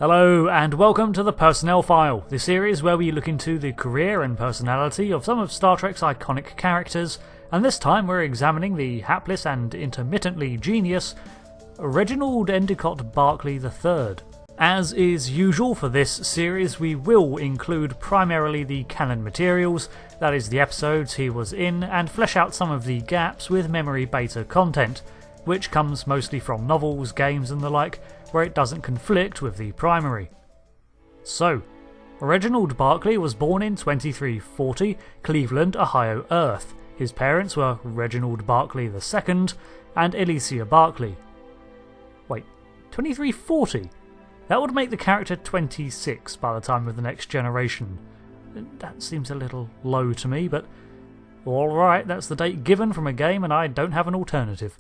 Hello and welcome to the Personnel File, the series where we look into the career and personality of some of Star Trek's iconic characters, and this time we're examining the hapless and intermittently genius Reginald Endicott Barclay III. As is usual for this series, we will include primarily the canon materials, that is the episodes he was in, and flesh out some of the gaps with memory beta content, which comes mostly from novels, games and the like, where it doesn't conflict with the primary. So, Reginald Barclay was born in 2340, Cleveland, Ohio, Earth. His parents were Reginald Barclay II and Alicia Barclay. Wait, 2340? That would make the character 26 by the time of the next generation. That seems a little low to me, but alright, that's the date given from a game and I don't have an alternative.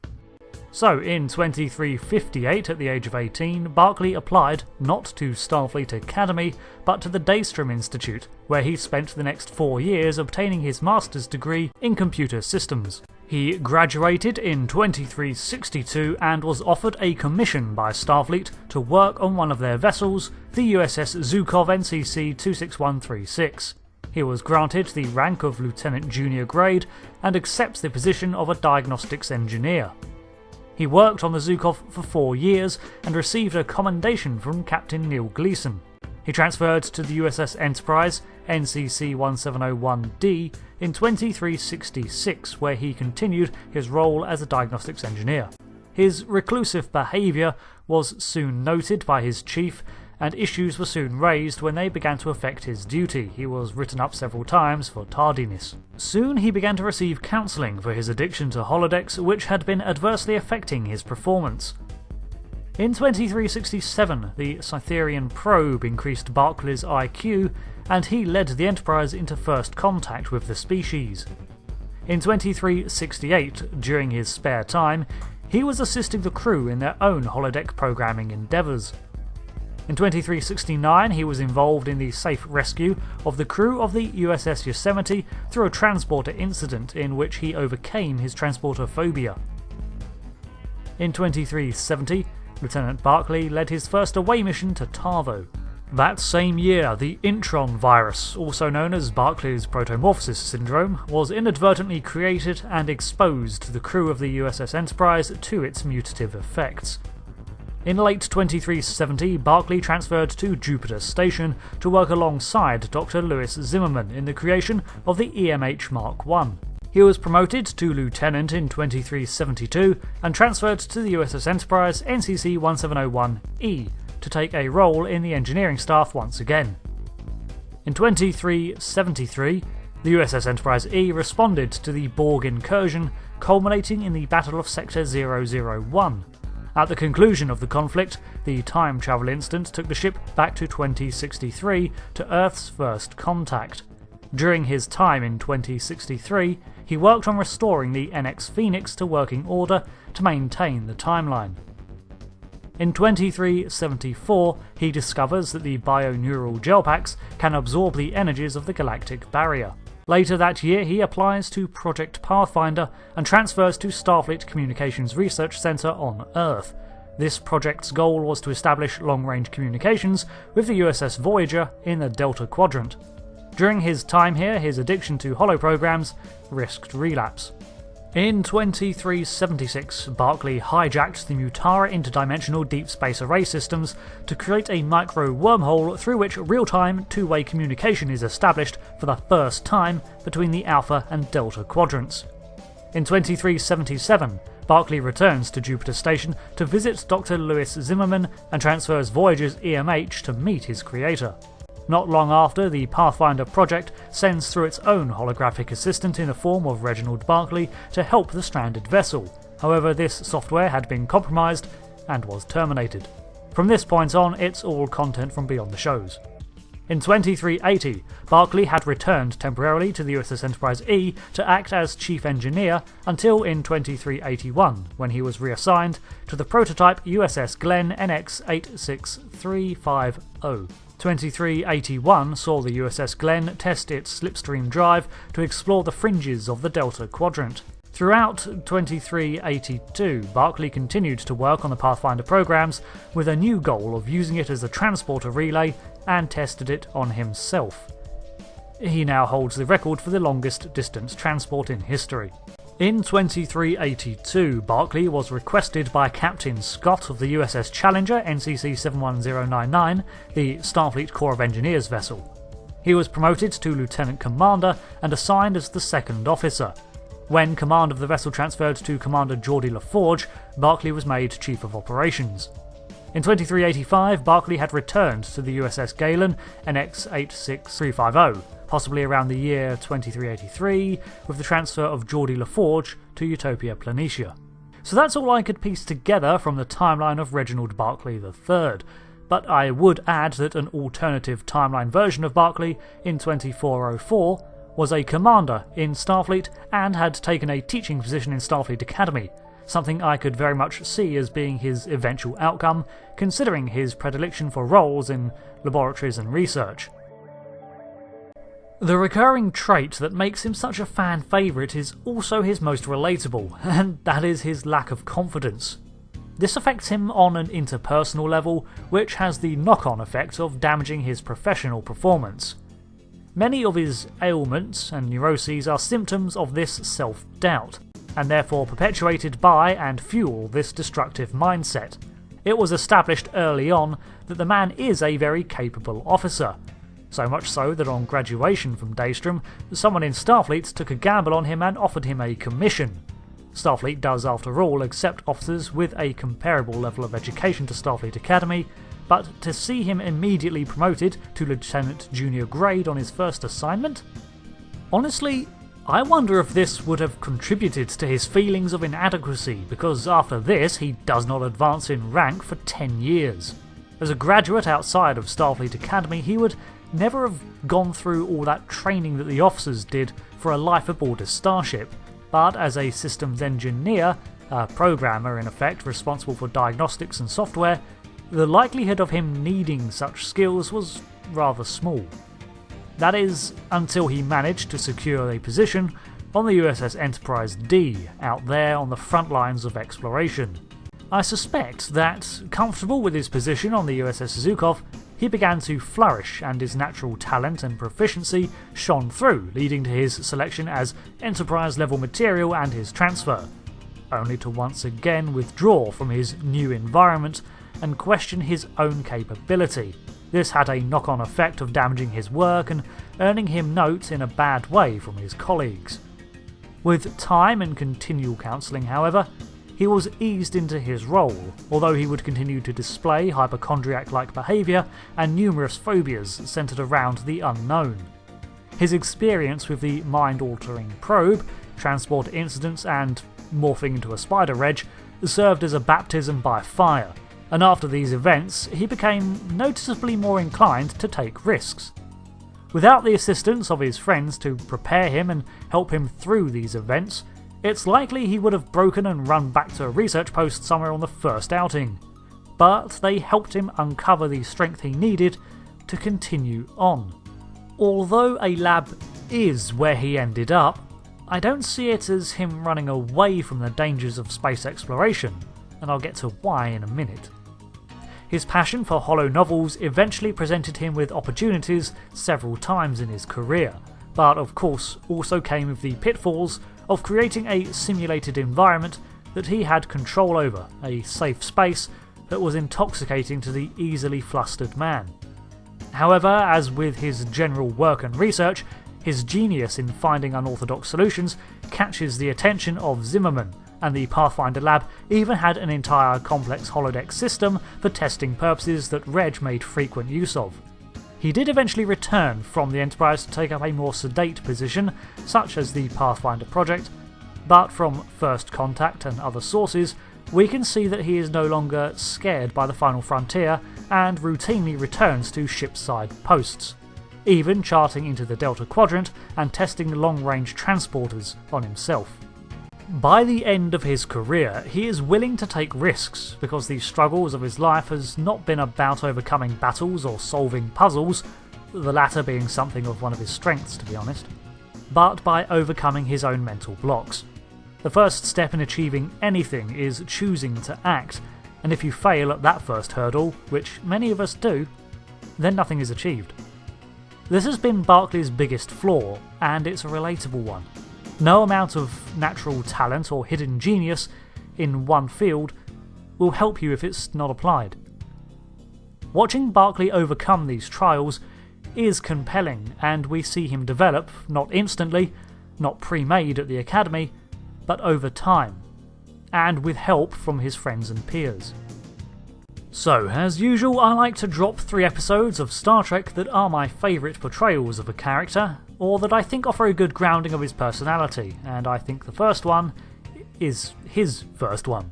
So, in 2358, at the age of 18, Barclay applied not to Starfleet Academy, but to the Daystrom Institute, where he spent the next 4 years obtaining his master's degree in computer systems. He graduated in 2362 and was offered a commission by Starfleet to work on one of their vessels, the USS Zhukov NCC 26136. He was granted the rank of Lieutenant Junior grade and accepts the position of a diagnostics engineer. He worked on the Zhukov for 4 years and received a commendation from Captain Neil Gleason. He transferred to the USS Enterprise, NCC 1701D, in 2366, where he continued his role as a diagnostics engineer. His reclusive behaviour was soon noted by his chief, and issues were soon raised when they began to affect his duty. He was written up several times for tardiness. Soon he began to receive counselling for his addiction to holodecks, which had been adversely affecting his performance. In 2367, the Cytherean probe increased Barclay's IQ, and he led the Enterprise into first contact with the species. In 2368, during his spare time, he was assisting the crew in their own holodeck programming endeavours. In 2369, he was involved in the safe rescue of the crew of the USS Yosemite through a transporter incident in which he overcame his transporter phobia. In 2370, Lieutenant Barclay led his first away mission to Tavo. That same year, the Intron virus, also known as Barclay's protomorphosis syndrome, was inadvertently created and exposed to the crew of the USS Enterprise to its mutative effects. In late 2370, Barclay transferred to Jupiter Station to work alongside Dr Lewis Zimmerman in the creation of the EMH Mark I. He was promoted to lieutenant in 2372 and transferred to the USS Enterprise NCC 1701E to take a role in the engineering staff once again. In 2373, the USS Enterprise E responded to the Borg incursion, culminating in the Battle of Sector 001. At the conclusion of the conflict, the time travel instant took the ship back to 2063 to Earth's first contact. During his time in 2063, he worked on restoring the NX Phoenix to working order to maintain the timeline. In 2374, he discovers that the bioneural gel packs can absorb the energies of the galactic barrier. Later that year, he applies to Project Pathfinder and transfers to Starfleet Communications Research Center on Earth. This project's goal was to establish long-range communications with the USS Voyager in the Delta Quadrant. During his time here, his addiction to holoprograms risked relapse. In 2376, Barclay hijacked the Mutara interdimensional deep space array systems to create a micro-wormhole through which real-time two-way communication is established for the first time between the Alpha and Delta quadrants. In 2377, Barclay returns to Jupiter Station to visit Dr Lewis Zimmerman and transfers Voyager's EMH to meet his creator. Not long after, the Pathfinder project sends through its own holographic assistant in the form of Reginald Barclay to help the stranded vessel. However, this software had been compromised and was terminated. From this point on, it's all content from beyond the shows. In 2380, Barclay had returned temporarily to the USS Enterprise E to act as chief engineer until in 2381, when he was reassigned to the prototype USS Glenn NX 86350. 2381 saw the USS Glenn test its slipstream drive to explore the fringes of the Delta Quadrant. Throughout 2382, Barclay continued to work on the Pathfinder programs with a new goal of using it as a transporter relay and tested it on himself. He now holds the record for the longest distance transport in history. In 2382, Barclay was requested by Captain Scott of the USS Challenger NCC 71099, the Starfleet Corps of Engineers vessel. He was promoted to Lieutenant Commander and assigned as the second officer. When command of the vessel transferred to Commander Geordie LaForge, Barclay was made Chief of Operations. In 2385, Barclay had returned to the USS Galen NX 86350, possibly around the year 2383, with the transfer of Geordie LaForge to Utopia Planitia. So that's all I could piece together from the timeline of Reginald Barclay III, but I would add that an alternative timeline version of Barclay in 2404 was a commander in Starfleet and had taken a teaching position in Starfleet Academy, something I could very much see as being his eventual outcome, considering his predilection for roles in laboratories and research. The recurring trait that makes him such a fan favourite is also his most relatable, and that is his lack of confidence. This affects him on an interpersonal level, which has the knock-on effect of damaging his professional performance. Many of his ailments and neuroses are symptoms of this self-doubt, and therefore perpetuated by and fuel this destructive mindset. It was established early on that the man is a very capable officer, so much so that on graduation from Daystrom, someone in Starfleet took a gamble on him and offered him a commission. Starfleet does, after all, accept officers with a comparable level of education to Starfleet Academy, but to see him immediately promoted to Lieutenant Junior grade on his first assignment? Honestly, I wonder if this would have contributed to his feelings of inadequacy, because after this he does not advance in rank for 10 years. As a graduate outside of Starfleet Academy, he would never have gone through all that training that the officers did for a life aboard a starship, but as a systems engineer, a programmer in effect responsible for diagnostics and software, the likelihood of him needing such skills was rather small. That is, until he managed to secure a position on the USS Enterprise D, out there on the front lines of exploration. I suspect that, comfortable with his position on the USS Zhukov, he began to flourish and his natural talent and proficiency shone through, leading to his selection as Enterprise-level material and his transfer, only to once again withdraw from his new environment and question his own capability. This had a knock-on effect of damaging his work and earning him notes in a bad way from his colleagues. With time and continual counselling, however, he was eased into his role, although he would continue to display hypochondriac-like behaviour and numerous phobias centred around the unknown. His experience with the mind-altering probe, transport incidents and morphing into a spider reg served as a baptism by fire, and after these events he became noticeably more inclined to take risks. Without the assistance of his friends to prepare him and help him through these events, it's likely he would have broken and run back to a research post somewhere on the first outing. But they helped him uncover the strength he needed to continue on. Although a lab is where he ended up, I don't see it as him running away from the dangers of space exploration, and I'll get to why in a minute. His passion for hollow novels eventually presented him with opportunities several times in his career, but of course also came with the pitfalls of creating a simulated environment that he had control over, a safe space that was intoxicating to the easily flustered man. However, as with his general work and research, his genius in finding unorthodox solutions catches the attention of Zimmerman, and the Pathfinder lab even had an entire complex holodeck system for testing purposes that Reg made frequent use of. He did eventually return from the Enterprise to take up a more sedate position, such as the Pathfinder project, but from First Contact and other sources, we can see that he is no longer scared by the final frontier and routinely returns to shipside posts, even charting into the Delta Quadrant and testing long-range transporters on himself. By the end of his career, he is willing to take risks because the struggles of his life has not been about overcoming battles or solving puzzles, the latter being something of one of his strengths to be honest, but by overcoming his own mental blocks. The first step in achieving anything is choosing to act, and if you fail at that first hurdle, which many of us do, then nothing is achieved. This has been Barclay's biggest flaw, and it's a relatable one. No amount of natural talent or hidden genius in one field will help you if it's not applied. Watching Barclay overcome these trials is compelling, and we see him develop, not instantly, not pre-made at the Academy, but over time, and with help from his friends and peers. So, as usual, I like to drop 3 episodes of Star Trek that are my favourite portrayals of a character, or that I think offer a good grounding of his personality, and I think the first one is his first one.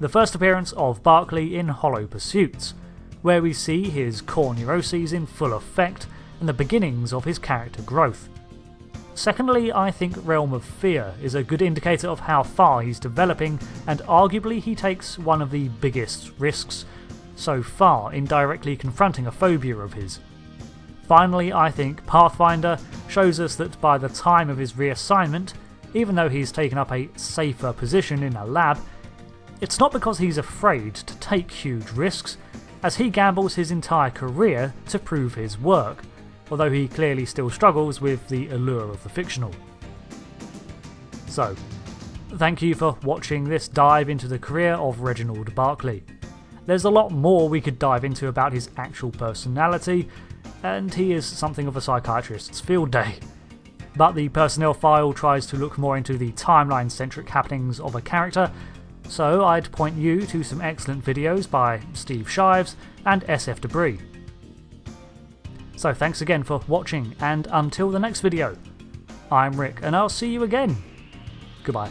The first appearance of Barclay in Hollow Pursuits, where we see his core neuroses in full effect and the beginnings of his character growth. Secondly, I think Realm of Fear is a good indicator of how far he's developing, and arguably he takes one of the biggest risks so far in directly confronting a phobia of his. Finally, I think Pathfinder shows us that by the time of his reassignment, even though he's taken up a safer position in a lab, it's not because he's afraid to take huge risks, as he gambles his entire career to prove his work, although he clearly still struggles with the allure of the fictional. So, thank you for watching this dive into the career of Reginald Barclay. There's a lot more we could dive into about his actual personality, and he is something of a psychiatrist's field day. But the personnel file tries to look more into the timeline-centric happenings of a character, so I'd point you to some excellent videos by Steve Shives and SF Debris. So thanks again for watching, and until the next video, I'm Rick, and I'll see you again. Goodbye.